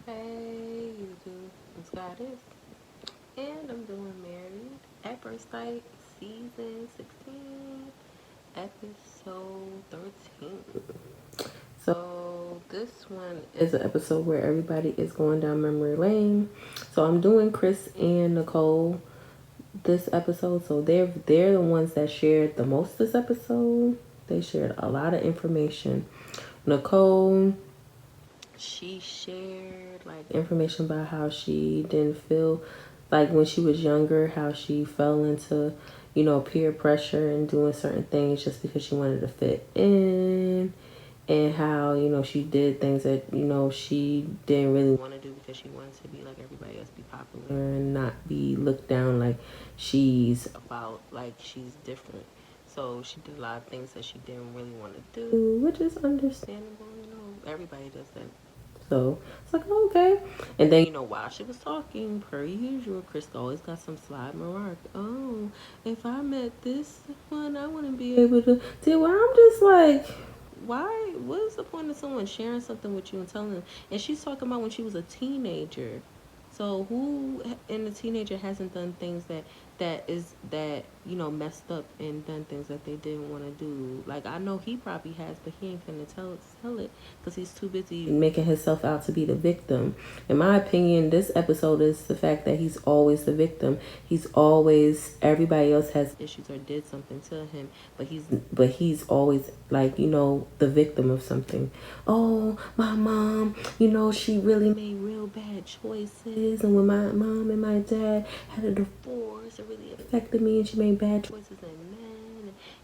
Hey, YouTube, it's Goddess, and I'm doing Married at First Sight, Season 16, Episode 13. So, this one is an episode where everybody is going down memory lane. So, I'm doing Chris and Nicole this episode. So, they're the ones that shared the most this episode. They shared a lot of information. Nicole, she shared like information about how she didn't feel like when she was younger, how she fell into, peer pressure and doing certain things just because she wanted to fit in, and how, she did things that, she didn't really want to do because she wanted to be like everybody else, be popular and not be looked down like she's different. So she did a lot of things that she didn't really want to do, which is understandable. Everybody does that. So it's like, oh, okay. And then, while she was talking, per usual, Chris always got some slide remark. Oh, if I met this one, I wouldn't be able to deal with. I'm just like, why? What is the point of someone sharing something with you and telling them? And she's talking about when she was a teenager. So who in the teenager hasn't done things that messed up and done things that they didn't want to do? Like, I know he probably has, but he ain't finna tell it because he's too busy making himself out to be the victim. In my opinion, this episode is the fact that he's always the victim. He's always, everybody else has issues or did something to him, but he's always like, the victim of something. Oh, my mom, she really made real bad choices, and when my mom and my dad had a divorce, it really affected me, and she made bad choices,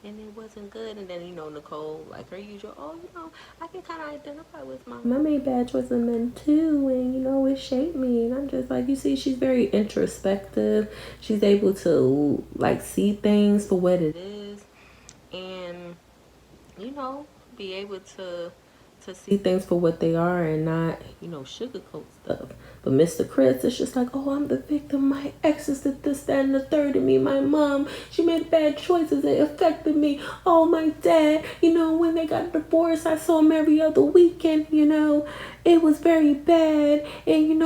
and it wasn't good. And then, Nicole, like her usual, oh, I can kind of identify with mom. I made bad choices in men too, and it shaped me. And I'm just like, you see, she's very introspective. She's able to like see things for what it is, and be able to see things for what they are and not, sugarcoat stuff. But Mr. Chris is just like, oh, I'm the victim. My exes did this, that, and the third to me. My mom, she made bad choices. It affected me. Oh, my dad, when they got divorced, I saw him every other weekend, It was very bad. And,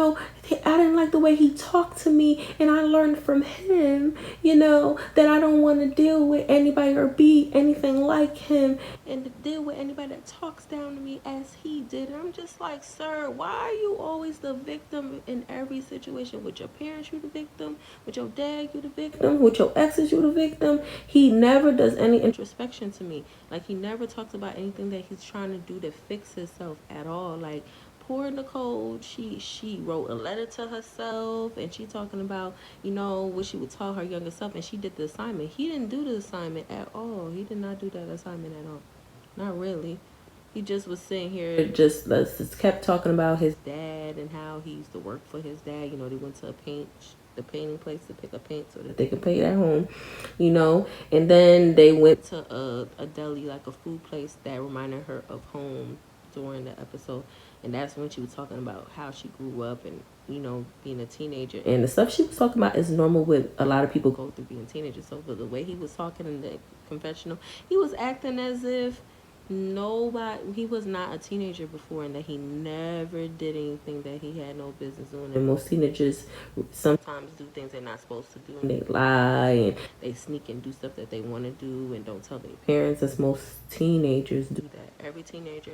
I didn't like the way he talked to me. And I learned from him, that I don't want to deal with anybody or be anything like him and to deal with anybody that talks down to me as he did. And I'm just like, sir, why are you always the victim in every situation? With your parents, you the victim. With your dad, you the victim. With your exes, you the victim. He never does any introspection to me. Like, he never talks about anything that he's trying to do to fix himself at all. Like, poor Nicole, she wrote a letter to herself, and she talking about, what she would tell her younger self, and she did the assignment. He didn't do the assignment at all. He did not do that assignment at all. Not really. He just was sitting here, just kept talking about his dad and how he used to work for his dad. They went to the painting place to pick up paint so that they could paint at home, And then they went to a deli, like a food place that reminded her of home during the episode. And that's when she was talking about how she grew up and, being a teenager. And the stuff she was talking about is normal with a lot of people go through being teenagers. So the way he was talking in the confessional, he was acting as if he was not a teenager before, and that he never did anything that he had no business doing. And most teenagers sometimes do things they're not supposed to do, and they lie and they sneak and do stuff that they want to do and don't tell their parents. As most teenagers do that. Every teenager.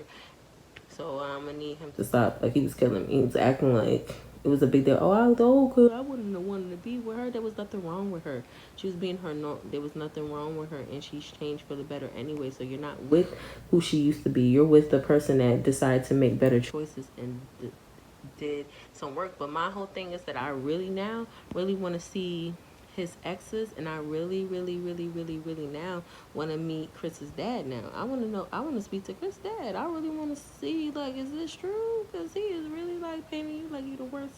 So I'm gonna need him to stop. Like, he was killing me. He was acting like it was a big deal. Oh, I wouldn't have wanted to be with her. There was nothing wrong with her. She was being her. No, there was nothing wrong with her, and she's changed for the better anyway. So you're not with who she used to be. You're with the person that decided to make better choices and did some work. But my whole thing is that I really want to see his exes, and I really, really, really, really, really now want to meet Chris's dad. Now I want to know. I want to speak to Chris' dad. I really want to see, like, is this true? Because he is really like painting you like you the worst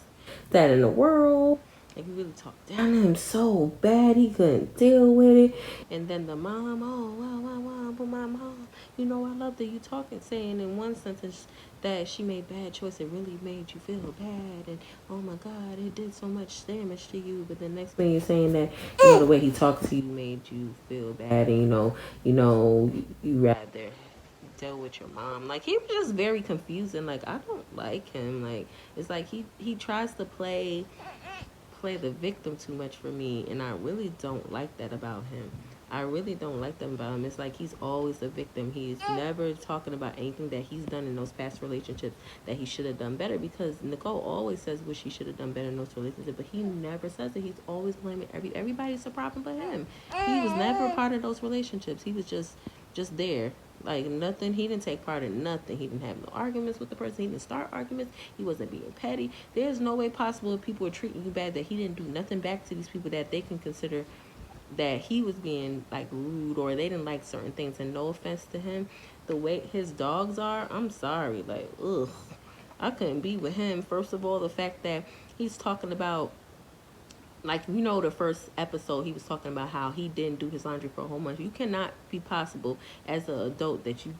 dad in the world. Like, he really talked down to him so bad he couldn't deal with it. And then the mom, oh wow, but my mom, I love that you talking, saying in one sentence that she made bad choice. It really made you feel bad, and oh my God, it did so much damage to you. But the next thing you're saying that the way he talked to you made you feel bad, and you rather deal with your mom. Like, he was just very confusing. Like, I don't like him. Like, it's like he tries to play the victim too much for me, and I really don't like that about him. I really don't like that about him. It's like he's always the victim. He's never talking about anything that he's done in those past relationships that he should have done better, because Nicole always says what she should have done better in those relationships, but he never says it. He's always blaming everybody's a problem but him. He was never a part of those relationships. He was just there. Like, nothing. He didn't take part in nothing. He didn't have no arguments with the person. He didn't start arguments. He wasn't being petty. There's no way possible if people are treating you bad that he didn't do nothing back to these people that they can consider that he was being like rude, or they didn't like certain things. And no offense to him, the way his dogs are, I'm sorry, like, ugh, I couldn't be with him. First of all, the fact that he's talking about, like, the first episode, he was talking about how he didn't do his laundry for a whole month. You cannot be possible as an adult that you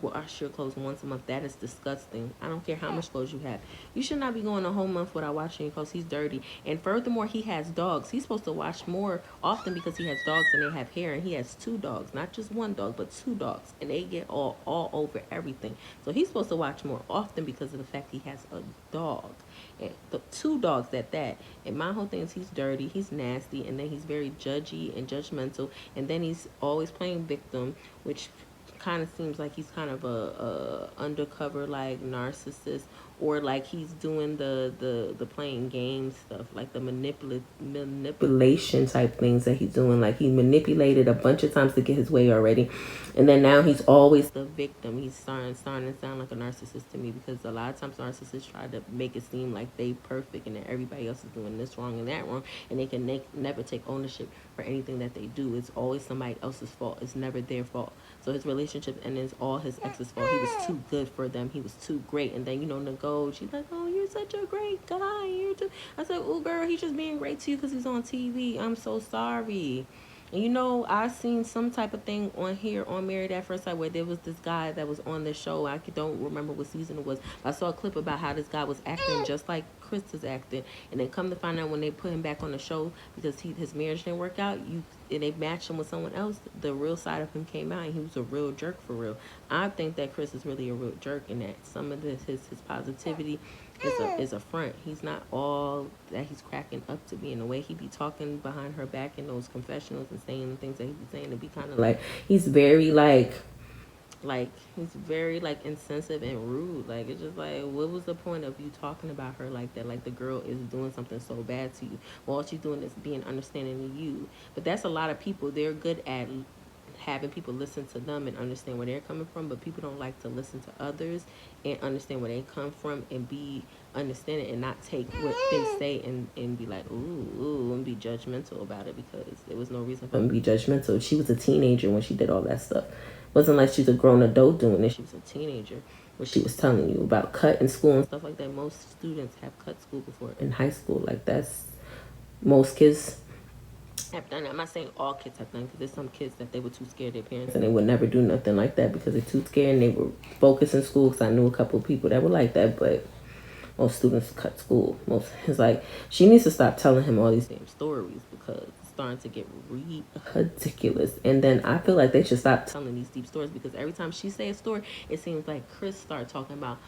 wash your clothes once a month. That is disgusting. I don't care how much clothes you have. You should not be going a whole month without washing your clothes. He's dirty. And furthermore, he has dogs. He's supposed to wash more often because he has dogs and they have hair. And he has two dogs, not just one dog, but two dogs. And they get all over everything. So he's supposed to wash more often because of the fact he has a dog. And the two dogs at that. And my whole thing is he's dirty, he's nasty, and then he's very judgy and judgmental. And then he's always playing victim, which kind of seems like he's kind of a undercover like narcissist, or like he's doing the playing game stuff, like the manipulation type things that he's doing. Like, he manipulated a bunch of times to get his way already, and then now he's always the victim. He's starting to sound like a narcissist to me, because a lot of times narcissists try to make it seem like they perfect and that everybody else is doing this wrong and that wrong, and they can never take ownership for anything that they do. It's always somebody else's fault. It's never their fault. So his relationship, and it's all his ex's fault. He was too good for them. He was too great. And then, Nicole, she's like, oh, you're such a great guy. I said, oh, girl, he's just being great to you because he's on TV. I'm so sorry. And I seen some type of thing on here on Married at First Sight where there was this guy that was on the show. I don't remember what season it was. I saw a clip about how this guy was acting just like Chris is acting. And then come to find out when they put him back on the show because his marriage didn't work out, and they matched him with someone else, the real side of him came out, and he was a real jerk for real. I think that Chris is really a real jerk, and that some of his positivity is a front. He's not all that he's cracking up to be. In the way he be talking behind her back in those confessionals and saying the things that he be saying, to be kind of like, he's very he's very insensitive and rude. Like, it's just like, what was the point of you talking about her like that? Like, the girl is doing something so bad to you. Well, all she's doing is being understanding to you. But that's a lot of people. They're good at having people listen to them and understand where they're coming from, but people don't like to listen to others and understand where they come from and be understanding, and not take what they say and be like, ooh, and be judgmental about it, because there was no reason for them to be judgmental. She was a teenager when she did all that stuff. It wasn't like she's a grown adult doing it. She was a teenager. What she was telling you about cut in school and stuff like that. Most students have cut school before in high school. Like, that's, most kids have done it. I'm not saying all kids have done it, because there's some kids that they were too scared of their parents and they would never do nothing like that because they're too scared and they were focused in school. Because I knew a couple of people that were like that, but most students cut school. It's like, she needs to stop telling him all these damn stories, because it's starting to get ridiculous. And then I feel like they should stop telling these deep stories, because every time she say a story, it seems like Chris started talking about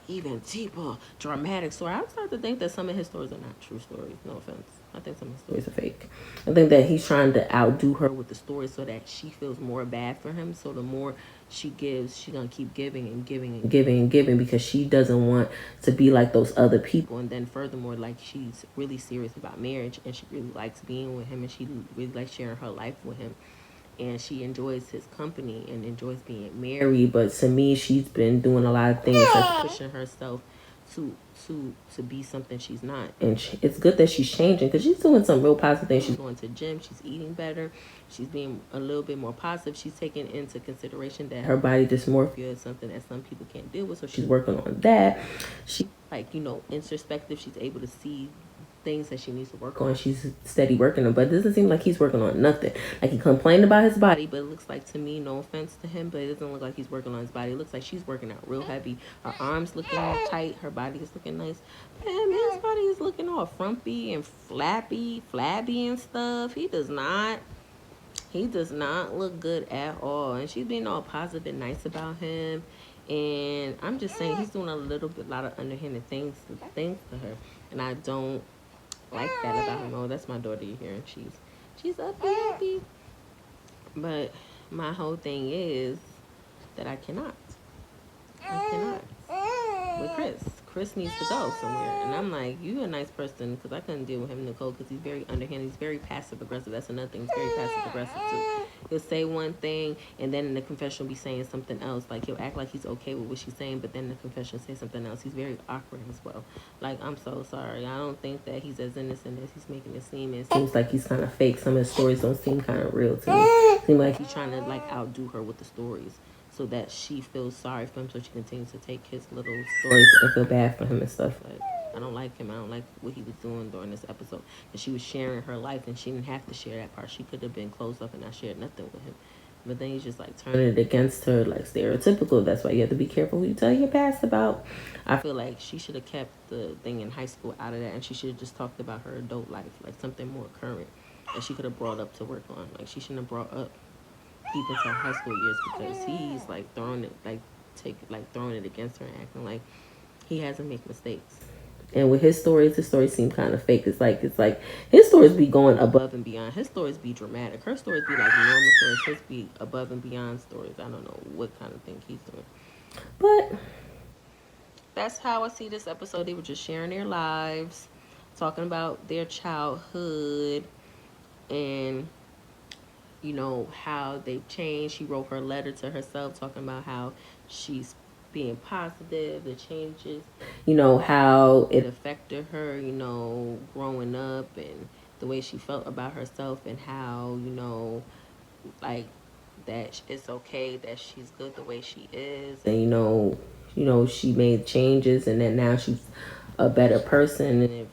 even deeper, dramatic story. I'm starting to think that some of his stories are not true stories. No offense. I think some of his stories are fake. I think that he's trying to outdo her with the story so that she feels more bad for him. So the more she gives, she's going to keep giving and giving and giving and giving, because she doesn't want to be like those other people. And then furthermore, like, she's really serious about marriage, and she really likes being with him, and she really likes sharing her life with him. And she enjoys his company and enjoys being married. But to me, she's been doing a lot of things that's pushing herself to be something she's not. And it's good that she's changing, because she's doing some real positive things. She's going to the gym, she's eating better, she's being a little bit more positive. She's taking into consideration that her body dysmorphia is something that some people can't deal with, so she's working on that. She, introspective. She's able to see things that she needs to work on. She's steady working on, but it doesn't seem like he's working on nothing. Like, he complained about his body, but it looks like, to me, no offense to him, but it doesn't look like he's working on his body. It looks like she's working out real heavy. Her arms looking tight, her body is looking nice. Man, his body is looking all frumpy and flabby and stuff. He does not look good at all. And she's being all positive and nice about him. And I'm just saying he's doing a lot of underhanded things to her, and I don't like that about him. Oh, that's my daughter you hear, and she's uppy. But my whole thing is that I cannot with Chris. Chris needs to go somewhere. And I'm like, you a nice person, because I couldn't deal with him, Nicole, because he's very underhanded. He's very passive aggressive. That's another thing. He's very passive aggressive too. He'll say one thing, and then in the confession be saying something else. Like he'll act like he's okay with what she's saying, but then in the confession say something else. He's very awkward as well. Like, I'm so sorry. I don't think that he's as innocent as he's making it seem. It seems like he's kind of fake. Some of his stories don't seem kind of real to me. Seem like he's trying to like outdo her with the stories, so that she feels sorry for him, so she continues to take his little stories and feel bad for him and stuff. Like, I don't like him. I don't like what he was doing during this episode. And she was sharing her life, and she didn't have to share that part. She could have been closed up and not shared nothing with him. But then he's just like turning it against her, like stereotypical. That's why you have to be careful who you tell your past about. I feel like she should have kept the thing in high school out of that, and she should have just talked about her adult life, like something more current that she could have brought up to work on. Like, she shouldn't have brought up deep into her high school years, because he's like throwing it throwing it against her and acting like he hasn't made mistakes. And with his stories seem kind of fake. It's like his stories be going above and beyond. His stories be dramatic. Her stories be like normal stories. His be above and beyond stories. I don't know what kind of thing he's doing. But that's how I see this episode. They were just sharing their lives, talking about their childhood, and how they've changed. She wrote her letter to herself talking about how she's being positive, the changes, how it affected her, growing up, and the way she felt about herself, and how, like, that it's okay that she's good the way she is, and she made changes, and then now she's a better person. And if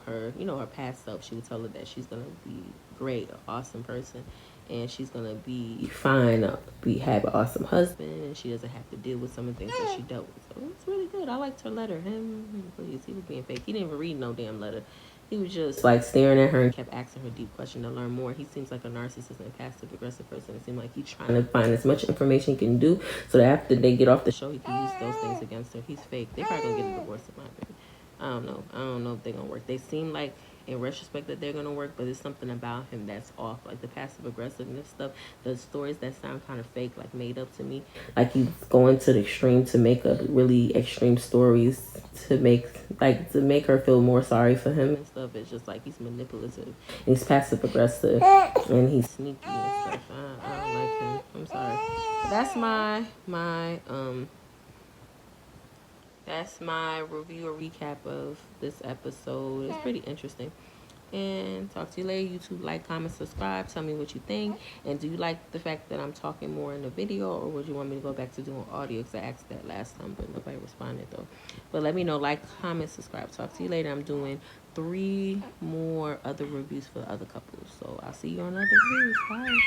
her past self, she would tell her that she's gonna be great, an awesome person, and she's gonna be fine, have an awesome husband, and she doesn't have to deal with some of the things that she dealt with. So it's really good. I liked her letter. Him, please, he was being fake. He didn't even read no damn letter. He was just like staring at her and kept asking her deep questions to learn more. He seems like a narcissist and passive aggressive person. It seems like he's trying to find as much information he can do, so that after they get off the show, he can use those things against her. He's fake. They're probably gonna get a divorce, in my opinion. I don't know. I don't know if they're gonna work. They seem like, in retrospect, that they're gonna work, but there's something about him that's off. Like the passive aggressiveness stuff, the stories that sound kind of fake, like made up to me. Like he's going to the extreme to make up really extreme stories to make her feel more sorry for him and stuff. It's just like he's manipulative, and he's passive aggressive, and he's sneaky and stuff. I don't like him. I'm sorry. That's my review or recap of this episode. It's pretty interesting. And talk to you later. YouTube, like, comment, subscribe. Tell me what you think. And do you like the fact that I'm talking more in the video, or would you want me to go back to doing audio? Because I asked that last time, but nobody responded though. But let me know. Like, comment, subscribe. Talk to you later. I'm doing 3 more other reviews for other couples. So I'll see you on other reviews. Bye.